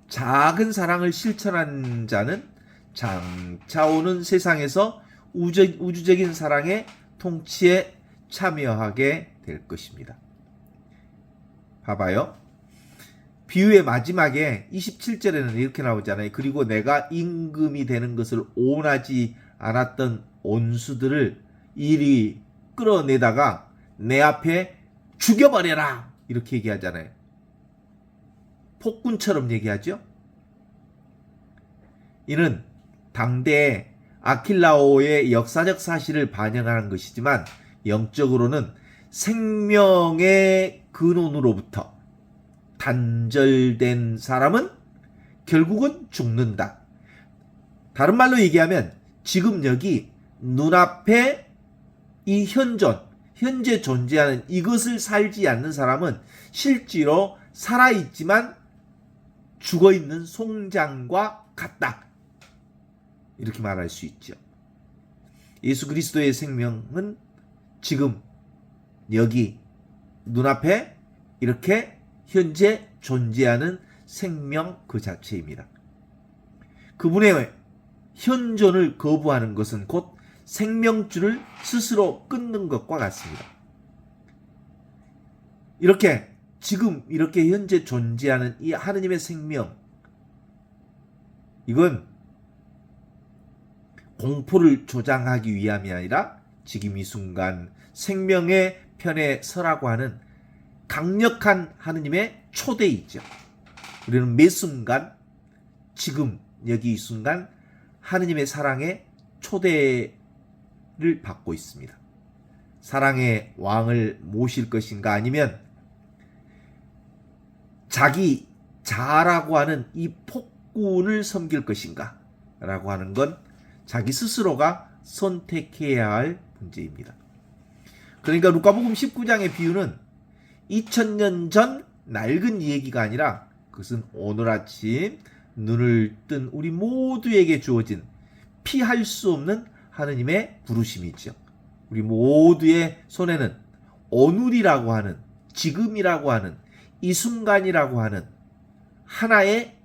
작은 사랑을 실천한 자는 장차 오는 세상에서 우주적인 사랑의 통치에 참여하게 될 것입니다. 봐봐요. 비유의 마지막에 27절에는 이렇게 나오잖아요. 그리고 내가 임금이 되는 것을 원하지 않았던 온수들을 이리 끌어내다가 내 앞에 죽여버려라 이렇게 얘기하잖아요. 폭군처럼 얘기하죠. 이는 당대의 아킬라오의 역사적 사실을 반영하는 것이지만 영적으로는 생명의 근원으로부터 단절된 사람은 결국은 죽는다. 다른 말로 얘기하면 지금 여기 눈앞에 이 현재 존재하는 이것을 살지 않는 사람은 실제로 살아있지만 죽어있는 송장과 같다. 이렇게 말할 수 있죠. 예수 그리스도의 생명은 지금 여기 눈앞에 이렇게 현재 존재하는 생명 그 자체입니다. 그분의 현존을 거부하는 것은 곧 생명줄을 스스로 끊는 것과 같습니다. 이렇게 지금 이렇게 현재 존재하는 이 하느님의 생명, 이건 공포를 조장하기 위함이 아니라 지금 이 순간 생명의 편에 서라고 하는 강력한 하느님의 초대이죠. 우리는 매 순간 지금 여기 이 순간 하느님의 사랑의 초대를 받고 있습니다. 사랑의 왕을 모실 것인가 아니면 자기 자라고 하는 이 폭군을 섬길 것인가 라고 하는 건 자기 스스로가 선택해야 할 문제입니다. 그러니까 루카복음 19장의 비유는 2000년 전 낡은 얘기가 아니라 그것은 오늘 아침 눈을 뜬 우리 모두에게 주어진 피할 수 없는 하느님의 부르심이죠. 우리 모두의 손에는 오늘이라고 하는, 지금이라고 하는, 이 순간이라고 하는 하나의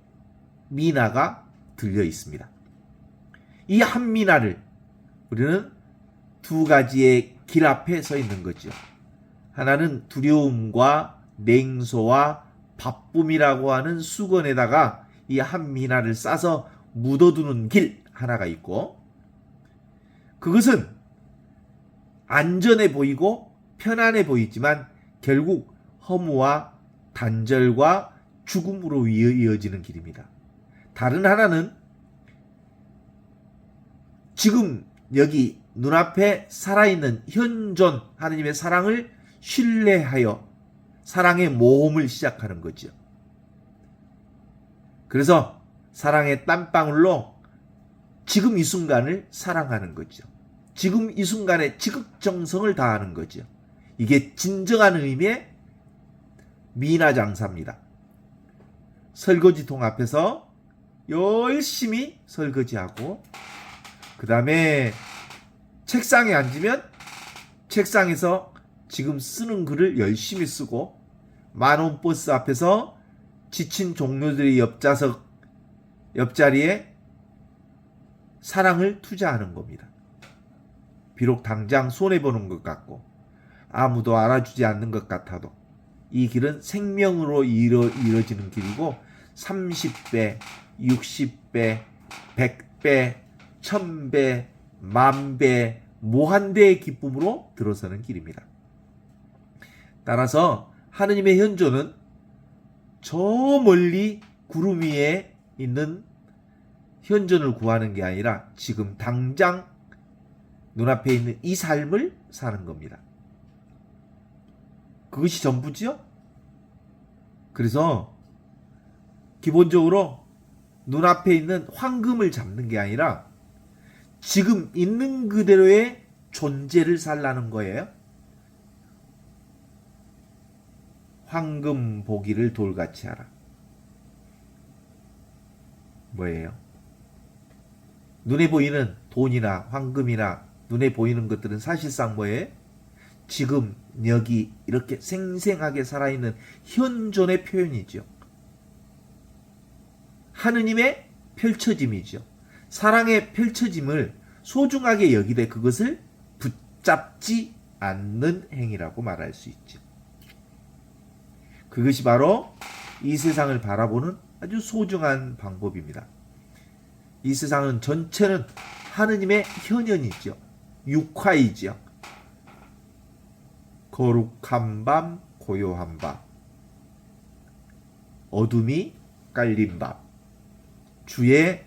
미나가 들려 있습니다. 이 한 미나를 우리는 두 가지의 길 앞에 서 있는 거죠. 하나는 두려움과 냉소와 바쁨이라고 하는 수건에다가 이 한 미나를 싸서 묻어두는 길 하나가 있고, 그것은 안전해 보이고 편안해 보이지만 결국 허무와 단절과 죽음으로 이어지는 길입니다. 다른 하나는 지금 여기 눈앞에 살아있는 현존 하느님의 사랑을 신뢰하여 사랑의 모험을 시작하는 거죠. 그래서 사랑의 땀방울로 지금 이 순간을 사랑하는 거죠. 지금 이 순간에 지극정성을 다하는 거죠. 이게 진정한 의미의 미나장사입니다. 설거지통 앞에서 열심히 설거지하고 그 다음에 책상에 앉으면 책상에서 지금 쓰는 글을 열심히 쓰고 만원 버스 앞에서 지친 종료들의 옆자리에 사랑을 투자하는 겁니다. 비록 당장 손해보는 것 같고 아무도 알아주지 않는 것 같아도 이 길은 생명으로 이뤄지는 길이고 30배, 60배, 100배, 1000배, 만배, 무한대의 기쁨으로 들어서는 길입니다. 따라서 하느님의 현존은 저 멀리 구름 위에 있는 현존을 구하는 게 아니라 지금 당장 눈앞에 있는 이 삶을 사는 겁니다. 그것이 전부지요? 그래서 기본적으로 눈앞에 있는 황금을 잡는 게 아니라 지금 있는 그대로의 존재를 살라는 거예요. 황금 보기를 돌같이 하라. 뭐예요? 눈에 보이는 돈이나 황금이나 눈에 보이는 것들은 사실상 뭐예요? 지금 여기 이렇게 생생하게 살아있는 현존의 표현이죠. 하느님의 펼쳐짐이죠. 사랑의 펼쳐짐을 소중하게 여기되 그것을 붙잡지 않는 행위라고 말할 수 있죠. 그것이 바로 이 세상을 바라보는 아주 소중한 방법입니다. 이 세상은 전체는 하느님의 현현이죠. 육화이죠. 거룩한 밤, 고요한 밤, 어둠이 깔린 밤, 주의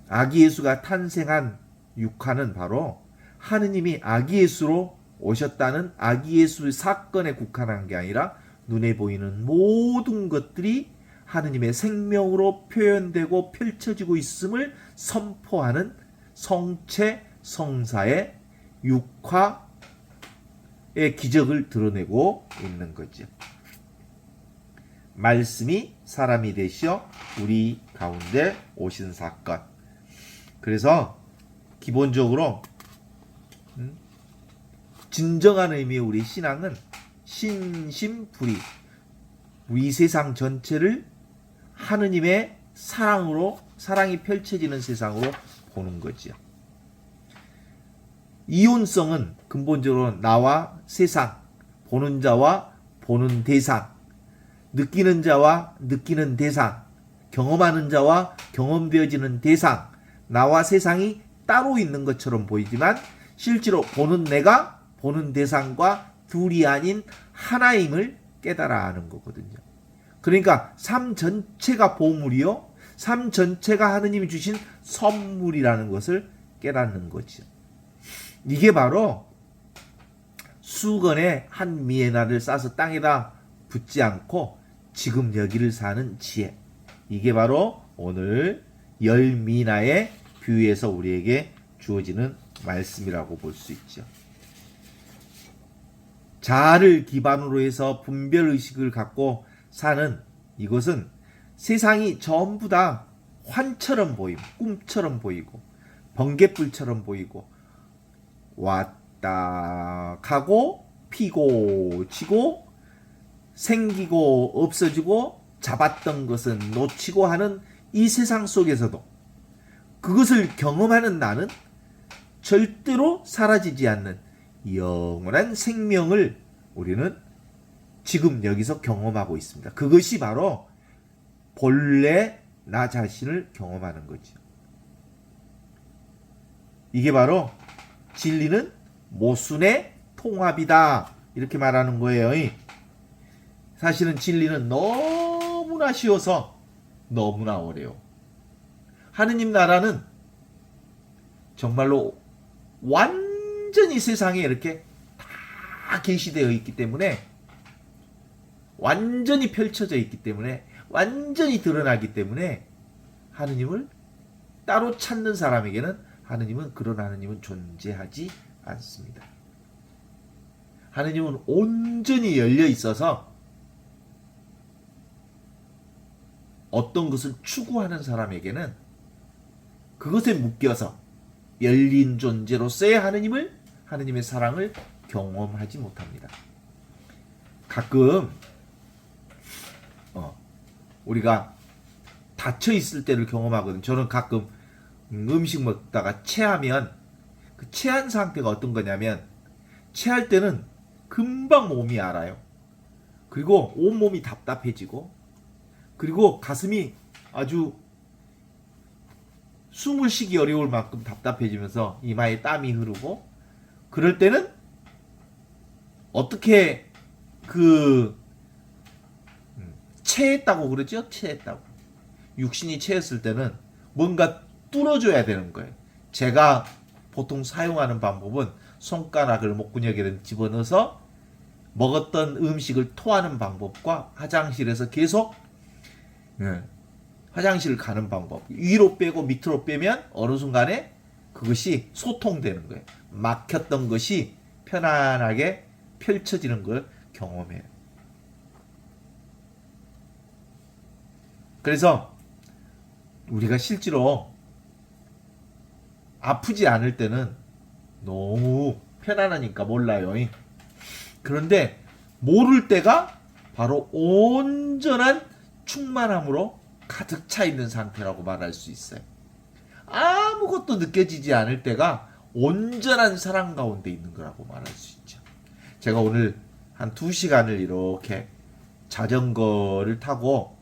아기 예수가 탄생한 육화는 바로 하느님이 아기 예수로 오셨다는 아기 예수의 사건에 국한한 게 아니라 눈에 보이는 모든 것들이 하느님의 생명으로 표현되고 펼쳐지고 있음을 선포하는 성체 성사의 육화의 기적을 드러내고 있는 거죠. 말씀이 사람이 되시어 우리 가운데 오신 사건. 그래서 기본적으로 진정한 의미의 우리 신앙은 신심불이 우리 세상 전체를 하느님의 사랑으로 사랑이 펼쳐지는 세상으로 보는 거죠. 이온성은 근본적으로 나와 세상, 보는 자와 보는 대상, 느끼는 자와 느끼는 대상, 경험하는 자와 경험되어지는 대상, 나와 세상이 따로 있는 것처럼 보이지만 실제로 보는 내가 보는 대상과 둘이 아닌 하나임을 깨달아 하는 거거든요. 그러니까 삶 전체가 보물이요, 삶 전체가 하느님이 주신 선물이라는 것을 깨닫는 거죠. 이게 바로 수건에 한 미에나를 싸서 땅에다 붓지 않고 지금 여기를 사는 지혜. 이게 바로 오늘 열 미나의 비유에서 우리에게 주어지는 말씀이라고 볼 수 있죠. 자아를 기반으로 해서 분별의식을 갖고 사는 이것은 세상이 전부 다 환처럼 보이고 꿈처럼 보이고 번갯불처럼 보이고 왔다 가고 피고 지고 생기고 없어지고 잡았던 것은 놓치고 하는 이 세상 속에서도 그것을 경험하는 나는 절대로 사라지지 않는 영원한 생명을 우리는 지금 여기서 경험하고 있습니다. 그것이 바로 본래 나 자신을 경험하는 거죠. 이게 바로 진리는 모순의 통합이다 이렇게 말하는 거예요. 사실은 진리는 너무나 쉬워서 너무나 어려워. 하느님 나라는 정말로 완전히 세상에 이렇게 다 계시되어 있기 때문에 완전히 펼쳐져 있기 때문에, 완전히 드러나기 때문에 하느님을 따로 찾는 사람에게는 그런 하느님은 존재하지 않습니다. 하느님은 온전히 열려 있어서 어떤 것을 추구하는 사람에게는 그것에 묶여서 열린 존재로서의 하느님의 사랑을 경험하지 못합니다. 가끔 우리가 닫혀 있을 때를 경험하거든요. 저는 가끔 음식 먹다가 체하면 그 체한 상태가 어떤 거냐면, 체할 때는 금방 몸이 알아요. 그리고 온몸이 답답해지고, 그리고 가슴이 아주 숨을 쉬기 어려울 만큼 답답해지면서 이마에 땀이 흐르고, 그럴 때는 어떻게 체했다고 그러죠? 체했다고. 육신이 체했을 때는 뭔가 뚫어줘야 되는 거예요. 제가 보통 사용하는 방법은 손가락을 목구멍에 집어넣어서 먹었던 음식을 토하는 방법과 화장실에서 계속 화장실을 가는 방법, 위로 빼고 밑으로 빼면 어느 순간에 그것이 소통되는 거예요. 막혔던 것이 편안하게 펼쳐지는 걸 경험해요. 그래서 우리가 실제로 아프지 않을 때는 너무 편안하니까 몰라요. 그런데 모를 때가 바로 온전한 충만함으로 가득 차 있는 상태라고 말할 수 있어요. 아무것도 느껴지지 않을 때가 온전한 사랑 가운데 있는 거라고 말할 수 있죠. 제가 오늘 한 2시간을 이렇게 자전거를 타고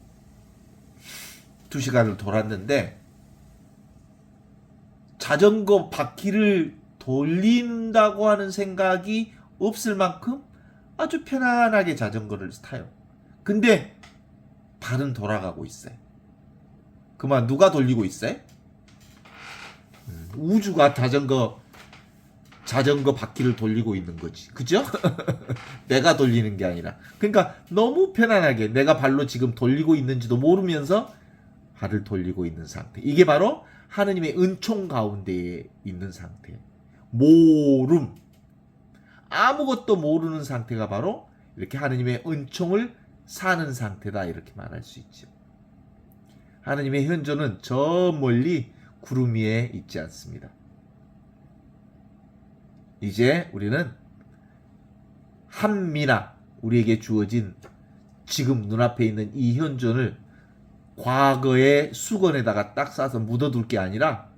2시간을 돌았는데, 자전거 바퀴를 돌린다고 하는 생각이 없을 만큼 아주 편안하게 자전거를 타요. 근데 발은 돌아가고 있어요. 그만 누가 돌리고 있어요? 우주가 자전거 바퀴를 돌리고 있는 거지. 그죠? 내가 돌리는 게 아니라. 그러니까 너무 편안하게 내가 발로 지금 돌리고 있는지도 모르면서 발을 돌리고 있는 상태. 이게 바로 하느님의 은총 가운데에 있는 상태. 모름. 아무것도 모르는 상태가 바로 이렇게 하느님의 은총을 사는 상태다, 이렇게 말할 수 있죠. 하느님의 현존은 저 멀리 구름 위에 있지 않습니다. 이제 우리는 한미나 우리에게 주어진 지금 눈앞에 있는 이 현존을 과거의 수건에다가 딱 싸서 묻어둘 게 아니라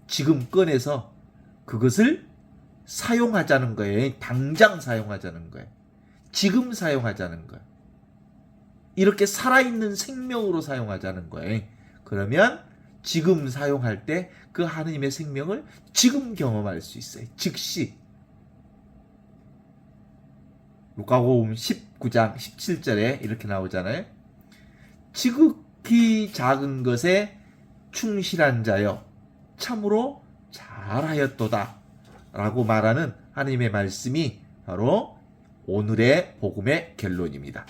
지금 꺼내서 그것을 사용하자는 거예요. 당장 사용하자는 거예요. 지금 사용하자는 거예요. 이렇게 살아있는 생명으로 사용하자는 거예요. 그러면 지금 사용할 때 그 하느님의 생명을 지금 경험할 수 있어요. 즉시. 루카복음 19장 17절에 이렇게 나오잖아요. 지극히 작은 것에 충실한 자여 참으로 잘하였도다 라고 말하는 하느님의 말씀이 바로 오늘의 복음의 결론입니다.